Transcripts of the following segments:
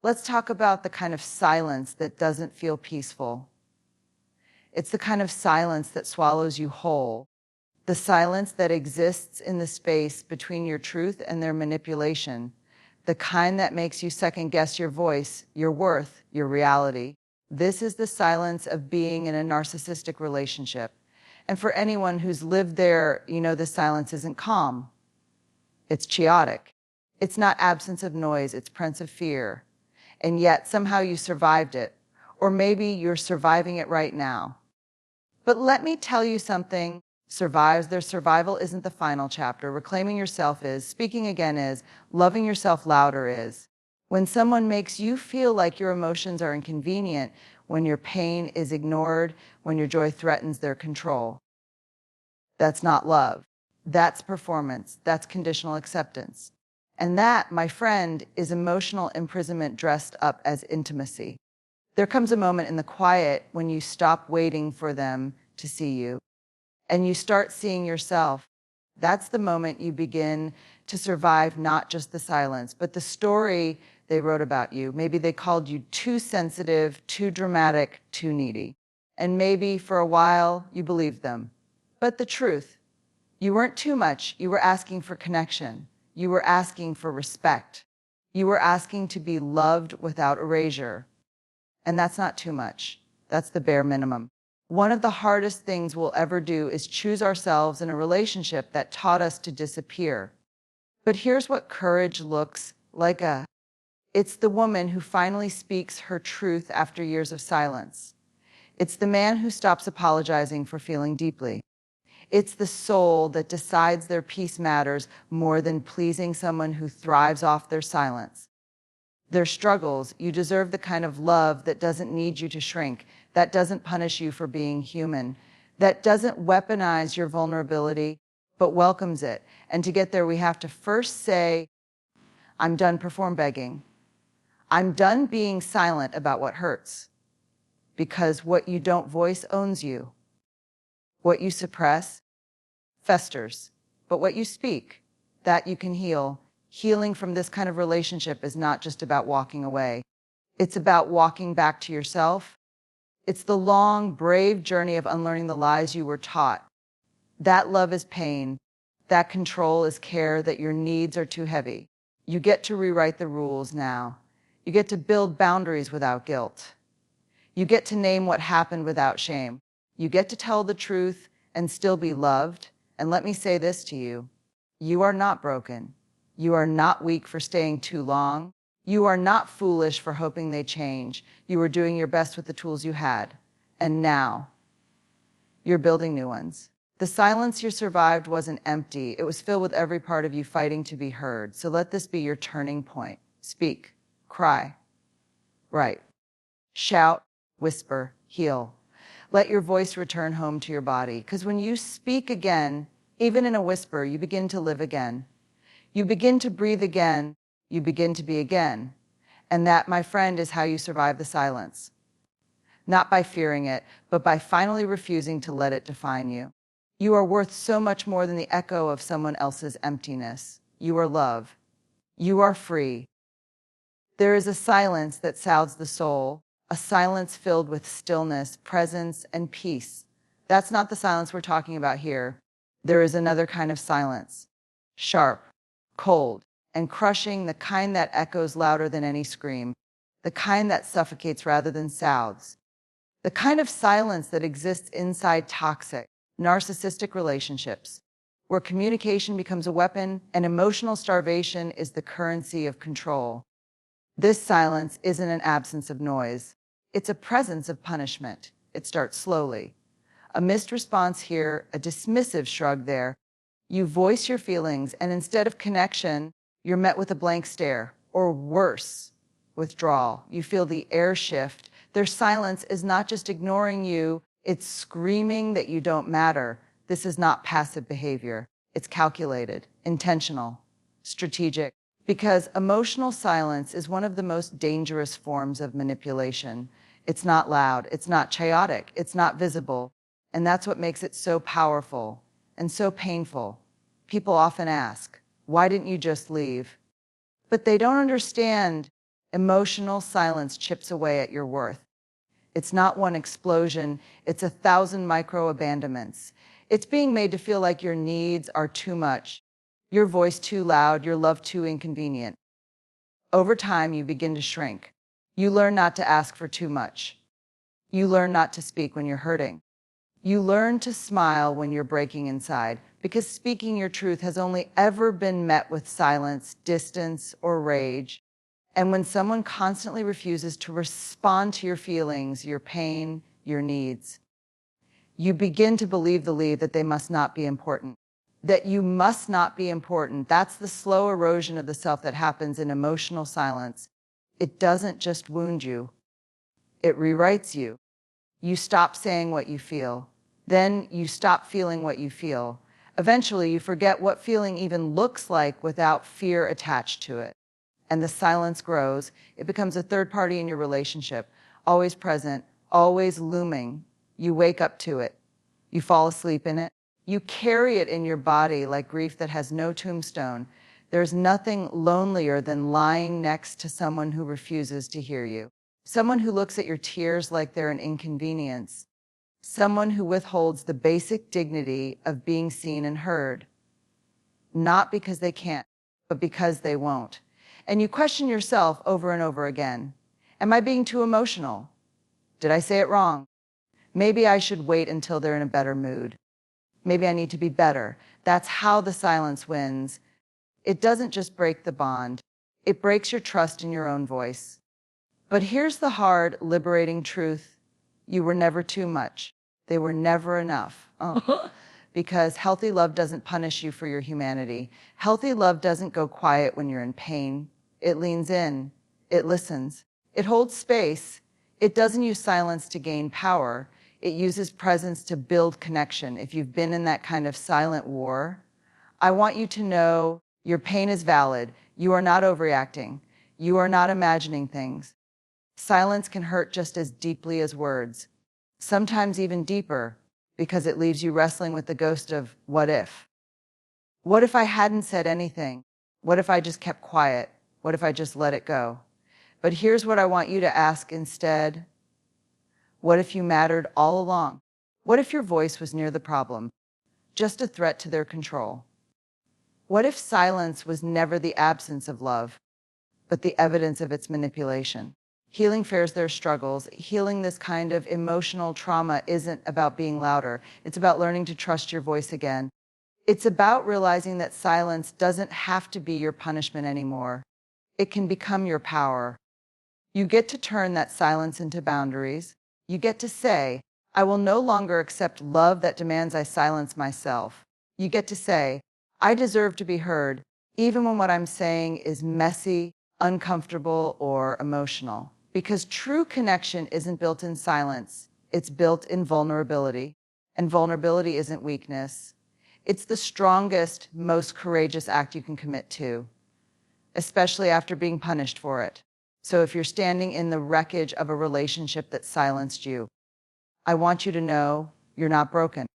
Let's talk about the kind of silence that doesn't feel peaceful. It's the kind of silence that swallows you whole, the silence that exists in the space between your truth and their manipulation, the kind that makes you second guess your voice, your worth, your reality. This is the silence of being in a narcissistic relationship. And for anyone who's lived there, you know this silence isn't calm. It's chaotic. It's not absence of noise, it's presence of fear. And yet somehow you survived it. Or maybe you're surviving it right now. But let me tell you something. Their survival isn't the final chapter. Reclaiming yourself is, speaking again is, loving yourself louder is. When someone makes you feel like your emotions are inconvenient, when your pain is ignored, when your joy threatens their control. That's not love. That's performance. That's conditional acceptance. And that, my friend, is emotional imprisonment dressed up as intimacy. There comes a moment in the quiet when you stop waiting for them to see you and you start seeing yourself. That's the moment you begin to survive not just the silence, but the story they wrote about you. Maybe they called you too sensitive, too dramatic, too needy. And maybe for a while you believed them. But the truth, you weren't too much. You were asking for connection. You were asking for respect. You were asking to be loved without erasure. And that's not too much. That's the bare minimum. One of the hardest things we'll ever do is choose ourselves in a relationship that taught us to disappear. But here's what courage looks like. It's the woman who finally speaks her truth after years of silence. It's the man who stops apologizing for feeling deeply. It's the soul that decides their peace matters more than pleasing someone who thrives off their silence. Their struggles, you deserve the kind of love that doesn't need you to shrink, that doesn't punish you for being human, that doesn't weaponize your vulnerability, but welcomes it. And to get there, we have to first say, I'm done perform begging. I'm done being silent about what hurts. Because what you don't voice owns you. What you suppress festers. But what you speak, that you can heal. Healing from this kind of relationship is not just about walking away. It's about walking back to yourself. It's the long, brave journey of unlearning the lies you were taught. That love is pain. That control is care, that your needs are too heavy. You get to rewrite the rules now. You get to build boundaries without guilt. You get to name what happened without shame. You get to tell the truth and still be loved. And let me say this to you. You are not broken. You are not weak for staying too long. You are not foolish for hoping they change. You were doing your best with the tools you had. And now, you're building new ones. The silence you survived wasn't empty. It was filled with every part of you fighting to be heard. So let this be your turning point. Speak, cry, write, shout, whisper, heal. Let your voice return home to your body. Because when you speak again, even in a whisper, you begin to live again. You begin to breathe again. You begin to be again. And that, my friend, is how you survive the silence. Not by fearing it, but by finally refusing to let it define you. You are worth so much more than the echo of someone else's emptiness. You are love. You are free. There is a silence that soothes the soul, a silence filled with stillness, presence, and peace. That's not the silence we're talking about here. There is another kind of silence. Sharp, cold, and crushing, the kind that echoes louder than any scream, the kind that suffocates rather than soothes, the kind of silence that exists inside toxic, narcissistic relationships, where communication becomes a weapon and emotional starvation is the currency of control. This silence isn't an absence of noise. It's a presence of punishment. It starts slowly. A missed response here, a dismissive shrug there. You voice your feelings, and instead of connection, you're met with a blank stare, or worse, withdrawal. You feel the air shift. Their silence is not just ignoring you, it's screaming that you don't matter. This is not passive behavior. It's calculated, intentional, strategic. Because emotional silence is one of the most dangerous forms of manipulation. It's not loud, it's not chaotic, it's not visible. And that's what makes it so powerful and so painful. People often ask, why didn't you just leave? But they don't understand Emotional silence chips away at your worth. It's not one explosion, it's 1,000 micro abandonments. It's being made to feel like your needs are too much, your voice too loud, your love too inconvenient. Over time, you begin to shrink. You learn not to ask for too much. You learn not to speak when you're hurting. You learn to smile when you're breaking inside, because speaking your truth has only ever been met with silence, distance, or rage. And when someone constantly refuses to respond to your feelings, your pain, your needs, you begin to believe the lie that they must not be important, that you must not be important. That's the slow erosion of the self that happens in emotional silence. It doesn't just wound you, it rewrites you. You stop saying what you feel. Then you stop feeling what you feel. Eventually, you forget what feeling even looks like without fear attached to it. And the silence grows. It becomes a third party in your relationship, always present, always looming. You wake up to it. You fall asleep in it. You carry it in your body like grief that has no tombstone. There's nothing lonelier than lying next to someone who refuses to hear you. Someone who looks at your tears like they're an inconvenience. Someone who withholds the basic dignity of being seen and heard. Not because they can't, but because they won't. And you question yourself over and over again. Am I being too emotional? Did I say it wrong? Maybe I should wait until they're in a better mood. Maybe I need to be better. That's how the silence wins. It doesn't just break the bond. It breaks your trust in your own voice. But here's the hard, liberating truth. You were never too much. They were never enough. Oh. Because healthy love doesn't punish you for your humanity. Healthy love doesn't go quiet when you're in pain. It leans in. It listens. It holds space. It doesn't use silence to gain power. It uses presence to build connection. If you've been in that kind of silent war, I want you to know your pain is valid. You are not overreacting. You are not imagining things. Silence can hurt just as deeply as words, sometimes even deeper, because it leaves you wrestling with the ghost of what if? What if I hadn't said anything? What if I just kept quiet? What if I just let it go? But here's what I want you to ask instead. What if you mattered all along? What if your voice was near the problem, just a threat to their control? What if silence was never the absence of love, but the evidence of its manipulation? Healing fares their struggles. Healing this kind of emotional trauma isn't about being louder. It's about learning to trust your voice again. It's about realizing that silence doesn't have to be your punishment anymore. It can become your power. You get to turn that silence into boundaries. You get to say, I will no longer accept love that demands I silence myself. You get to say, I deserve to be heard, even when what I'm saying is messy, uncomfortable, or emotional. Because true connection isn't built in silence, it's built in vulnerability. And vulnerability isn't weakness. It's the strongest, most courageous act you can commit to, especially after being punished for it. So if you're standing in the wreckage of a relationship that silenced you, I want you to know you're not broken.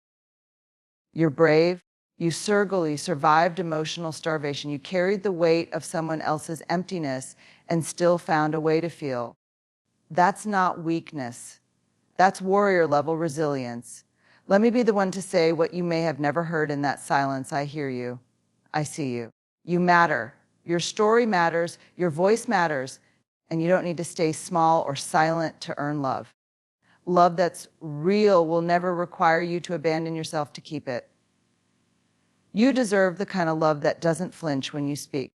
You're brave. You survived emotional starvation. You carried the weight of someone else's emptiness and still found a way to feel. That's not weakness. That's warrior level resilience. Let me be the one to say what you may have never heard in that silence. I hear you. I see you. You matter. Your story matters. Your voice matters. And you don't need to stay small or silent to earn love. Love that's real will never require you to abandon yourself to keep it. You deserve the kind of love that doesn't flinch when you speak,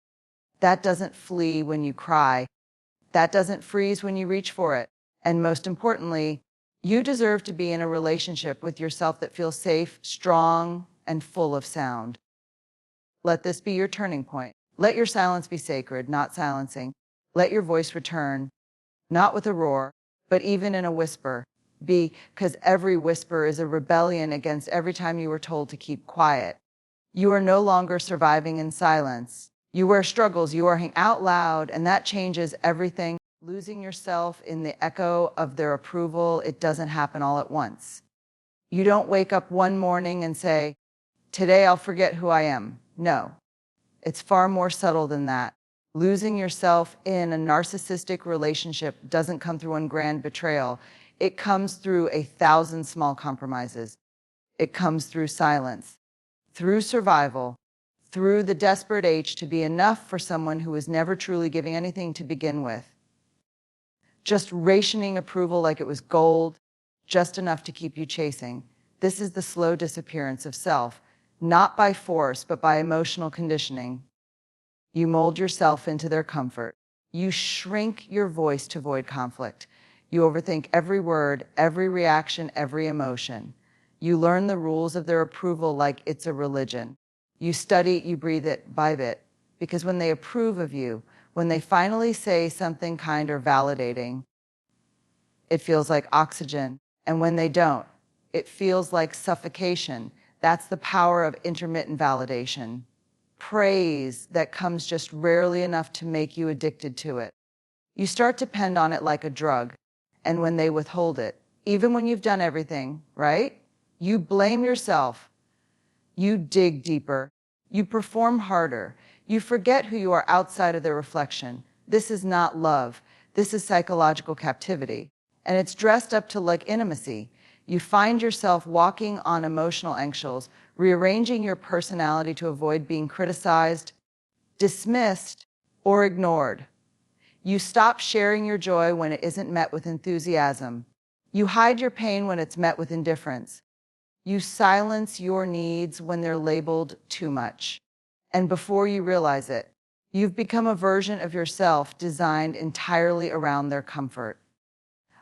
that doesn't flee when you cry, that doesn't freeze when you reach for it. And most importantly, you deserve to be in a relationship with yourself that feels safe, strong, and full of sound. Let this be your turning point. Let your silence be sacred, not silencing. Let your voice return, not with a roar, but even in a whisper. Because every whisper is a rebellion against every time you were told to keep quiet. You are no longer surviving in silence. You wear struggles, you are saying out loud, and that changes everything. Losing yourself in the echo of their approval, it doesn't happen all at once. You don't wake up one morning and say, today I'll forget who I am. No, it's far more subtle than that. Losing yourself in a narcissistic relationship doesn't come through one grand betrayal. It comes through 1,000 small compromises. It comes through silence, through survival, through the desperate itch to be enough for someone who was never truly giving anything to begin with. Just rationing approval like it was gold, just enough to keep you chasing. This is the slow disappearance of self, not by force, but by emotional conditioning. You mold yourself into their comfort. You shrink your voice to avoid conflict. You overthink every word, every reaction, every emotion. You learn the rules of their approval like it's a religion. You study it, you breathe it, vibe it. Because when they approve of you, when they finally say something kind or validating, it feels like oxygen. And when they don't, it feels like suffocation. That's the power of intermittent validation. Praise that comes just rarely enough to make you addicted to it. You start to depend on it like a drug. And when they withhold it, even when you've done everything, right? You blame yourself. You dig deeper. You perform harder. You forget who you are outside of their reflection. This is not love. This is psychological captivity. And it's dressed up to like intimacy. You find yourself walking on emotional eggshells, rearranging your personality to avoid being criticized, dismissed, or ignored. You stop sharing your joy when it isn't met with enthusiasm. You hide your pain when it's met with indifference. You silence your needs when they're labeled too much. And before you realize it, you've become a version of yourself designed entirely around their comfort.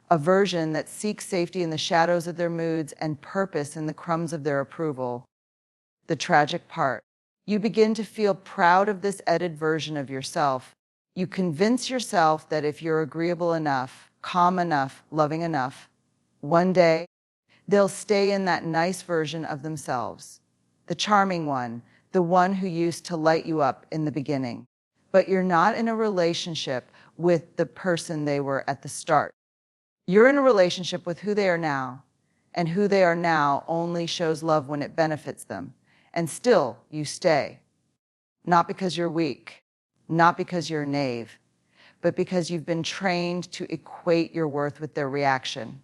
A version that seeks safety in the shadows of their moods and purpose in the crumbs of their approval. The tragic part, you begin to feel proud of this edited version of yourself. You convince yourself that if you're agreeable enough, calm enough, loving enough, one day they'll stay in that nice version of themselves. The charming one, the one who used to light you up in the beginning. But you're not in a relationship with the person they were at the start. You're in a relationship with who they are now, and who they are now only shows love when it benefits them. And still, you stay. Not because you're weak, not because you're naive, but because you've been trained to equate your worth with their reaction.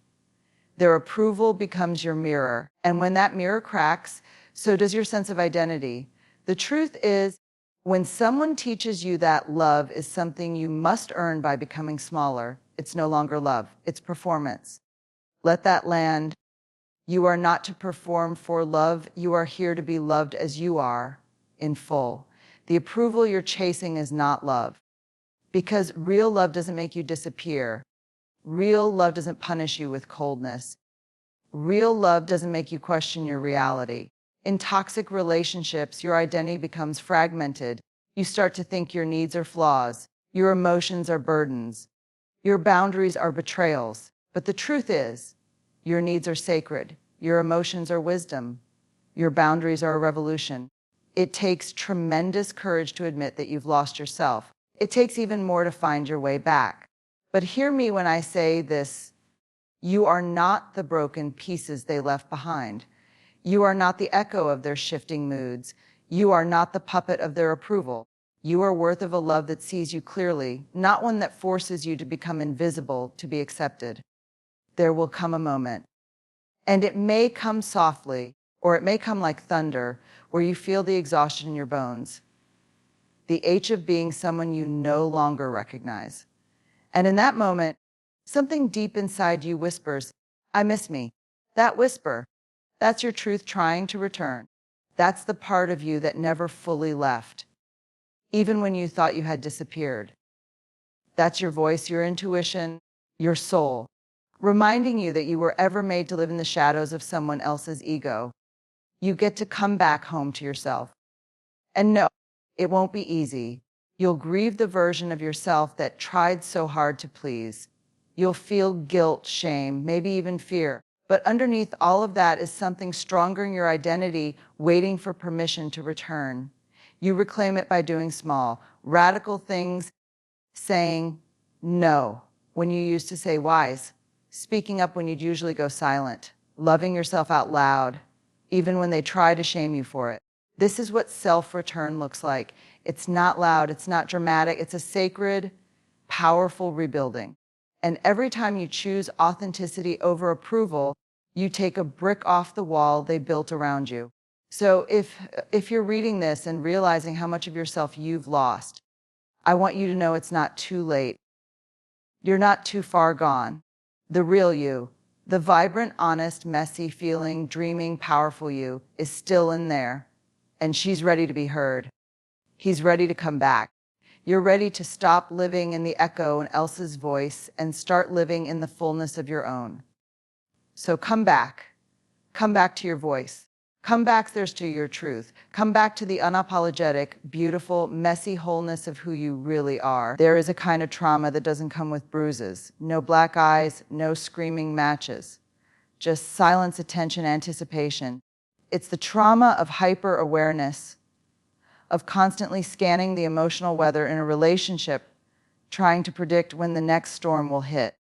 Their approval becomes your mirror, and when that mirror cracks, so does your sense of identity. The truth is, when someone teaches you that love is something you must earn by becoming smaller, it's no longer love, it's performance. Let that land. You are not to perform for love, you are here to be loved as you are, in full. The approval you're chasing is not love. Because real love doesn't make you disappear. Real love doesn't punish you with coldness. Real love doesn't make you question your reality. In toxic relationships, your identity becomes fragmented. You start to think your needs are flaws, your emotions are burdens, your boundaries are betrayals. But the truth is, your needs are sacred, your emotions are wisdom, your boundaries are a revolution. It takes tremendous courage to admit that you've lost yourself. It takes even more to find your way back. But hear me when I say this, you are not the broken pieces they left behind. You are not the echo of their shifting moods. You are not the puppet of their approval. You are worth of a love that sees you clearly, not one that forces you to become invisible to be accepted. There will come a moment, and it may come softly, or it may come like thunder, where you feel the exhaustion in your bones, the ache of being someone you no longer recognize. And in that moment, something deep inside you whispers, I miss me. That whisper, that's your truth trying to return. That's the part of you that never fully left, even when you thought you had disappeared. That's your voice, your intuition, your soul, reminding you that you were ever made to live in the shadows of someone else's ego. You get to come back home to yourself. And no, it won't be easy. You'll grieve the version of yourself that tried so hard to please. You'll feel guilt, shame, maybe even fear. But underneath all of that is something stronger in your identity, waiting for permission to return. You reclaim it by doing small, radical things, saying no when you used to say wise, speaking up when you'd usually go silent, loving yourself out loud, even when they try to shame you for it. This is what self-return looks like. It's not loud, it's not dramatic, it's a sacred, powerful rebuilding. And every time you choose authenticity over approval, you take a brick off the wall they built around you. So if you're reading this and realizing how much of yourself you've lost, I want you to know it's not too late. You're not too far gone. The real you, the vibrant, honest, messy, feeling, dreaming, powerful you is still in there. And she's ready to be heard. He's ready to come back. You're ready to stop living in the echo in Elsa's voice and start living in the fullness of your own. So come back. Come back to your voice. Come back to your truth. Come back to the unapologetic, beautiful, messy wholeness of who you really are. There is a kind of trauma that doesn't come with bruises. No black eyes, no screaming matches. Just silence, attention, anticipation. It's the trauma of hyper-awareness, of constantly scanning the emotional weather in a relationship, trying to predict when the next storm will hit.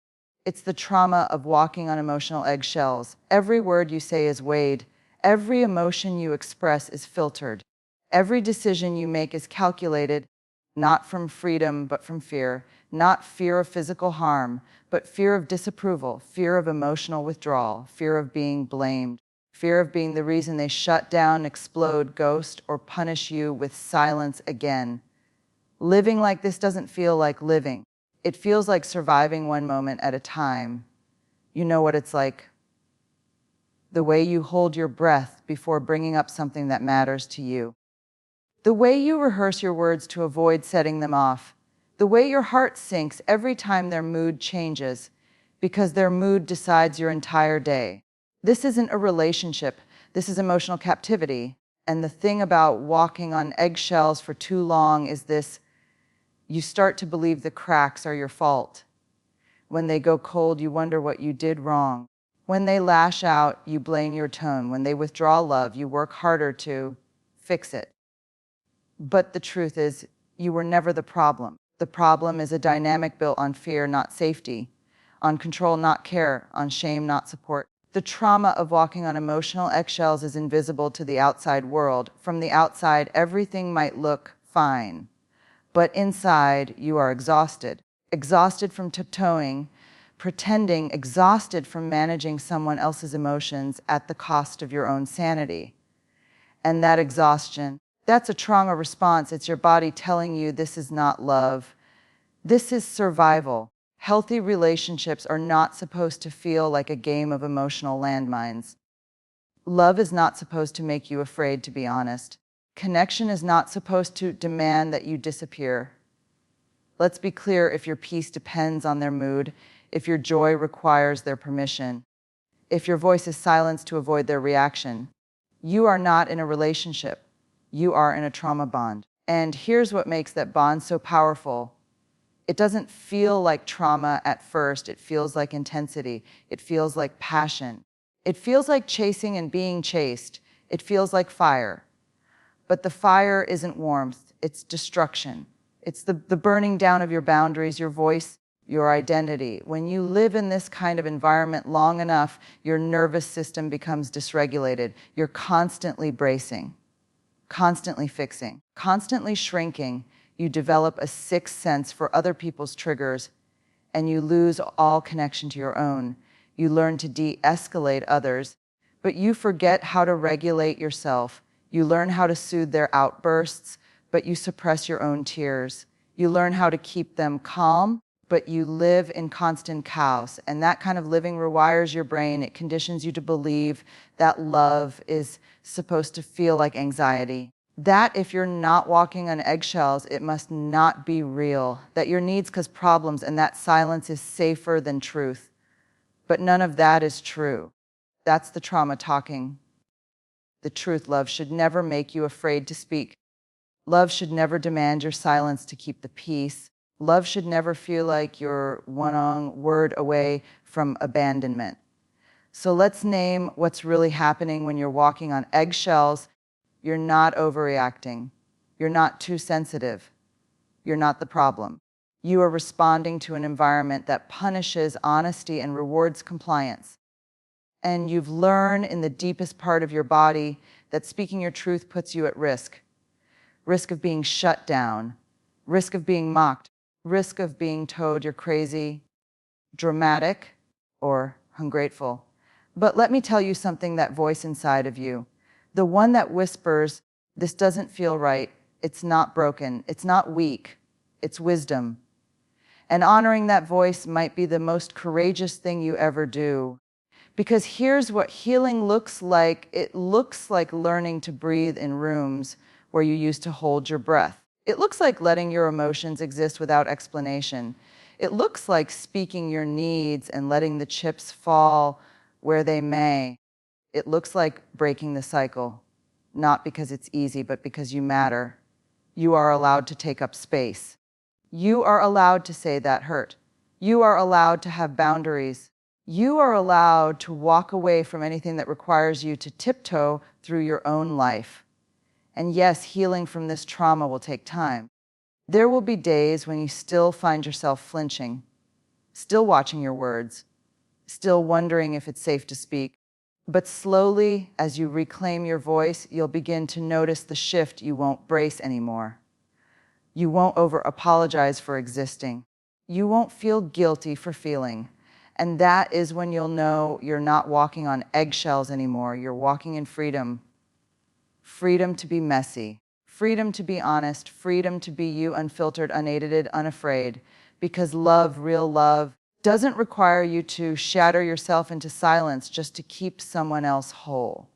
It's the trauma of walking on emotional eggshells. Every word you say is weighed. Every emotion you express is filtered. Every decision you make is calculated, not from freedom, but from fear. Not fear of physical harm, but fear of disapproval, fear of emotional withdrawal, fear of being blamed, fear of being the reason they shut down, explode, ghost, or punish you with silence again. Living like this doesn't feel like living. It feels like surviving one moment at a time. You know what it's like. The way you hold your breath before bringing up something that matters to you. The way you rehearse your words to avoid setting them off. The way your heart sinks every time their mood changes, because their mood decides your entire day. This isn't a relationship. This is emotional captivity. And the thing about walking on eggshells for too long is this: you start to believe the cracks are your fault. When they go cold, you wonder what you did wrong. When they lash out, you blame your tone. When they withdraw love, you work harder to fix it. But the truth is, you were never the problem. The problem is a dynamic built on fear, not safety, on control, not care, on shame, not support. The trauma of walking on emotional eggshells is invisible to the outside world. From the outside, everything might look fine. But inside, you are exhausted. Exhausted from tiptoeing, pretending, exhausted from managing someone else's emotions at the cost of your own sanity. And that exhaustion, that's a trauma response. It's your body telling you this is not love. This is survival. Healthy relationships are not supposed to feel like a game of emotional landmines. Love is not supposed to make you afraid to be honest. Connection is not supposed to demand that you disappear. Let's be clear: if your peace depends on their mood, if your joy requires their permission, if your voice is silenced to avoid their reaction, you are not in a relationship. You are in a trauma bond. And here's what makes that bond so powerful. It doesn't feel like trauma at first. It feels like intensity. It feels like passion. It feels like chasing and being chased. It feels like fire. But the fire isn't warmth. It's destruction. It's the burning down of your boundaries, your voice, your identity. When you live in this kind of environment long enough, your nervous system becomes dysregulated. You're constantly bracing, constantly fixing, constantly shrinking. You develop a sixth sense for other people's triggers, and you lose all connection to your own. You learn to de-escalate others, but you forget how to regulate yourself. You learn how to soothe their outbursts, but you suppress your own tears. You learn how to keep them calm, but you live in constant chaos. And that kind of living rewires your brain. It conditions you to believe that love is supposed to feel like anxiety. That if you're not walking on eggshells, it must not be real. That your needs cause problems, and that silence is safer than truth. But none of that is true. That's the trauma talking. The truth, love, should never make you afraid to speak. Love should never demand your silence to keep the peace. Love should never feel like you're one word away from abandonment. So let's name what's really happening when you're walking on eggshells. You're not overreacting. You're not too sensitive. You're not the problem. You are responding to an environment that punishes honesty and rewards compliance. And you've learned in the deepest part of your body that speaking your truth puts you at risk. risk of being shut down, risk of being mocked, risk of being told you're crazy, dramatic, or ungrateful. But let me tell you something, that voice inside of you, the one that whispers, this doesn't feel right, it's not broken, it's not weak, it's wisdom. And honoring that voice might be the most courageous thing you ever do. Because here's what healing looks like. It looks like learning to breathe in rooms where you used to hold your breath. It looks like letting your emotions exist without explanation. It looks like speaking your needs and letting the chips fall where they may. It looks like breaking the cycle, not because it's easy, but because you matter. You are allowed to take up space. You are allowed to say that hurt. You are allowed to have boundaries. You are allowed to walk away from anything that requires you to tiptoe through your own life. And yes, healing from this trauma will take time. There will be days when you still find yourself flinching, still watching your words, still wondering if it's safe to speak. But slowly, as you reclaim your voice, you'll begin to notice the shift. You won't brace anymore. You won't over-apologize for existing. You won't feel guilty for feeling. And that is when you'll know you're not walking on eggshells anymore. You're walking in freedom. Freedom to be messy. Freedom to be honest. Freedom to be you, unfiltered, unedited, unafraid. Because love, real love, doesn't require you to shatter yourself into silence just to keep someone else whole.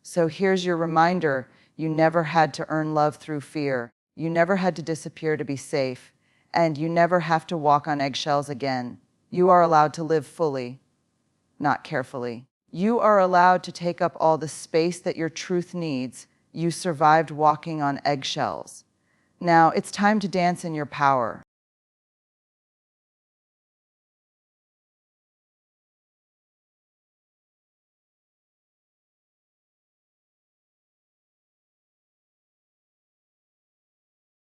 So here's your reminder. You never had to earn love through fear. You never had to disappear to be safe. And you never have to walk on eggshells again. You are allowed to live fully, not carefully. You are allowed to take up all the space that your truth needs. You survived walking on eggshells. Now it's time to dance in your power.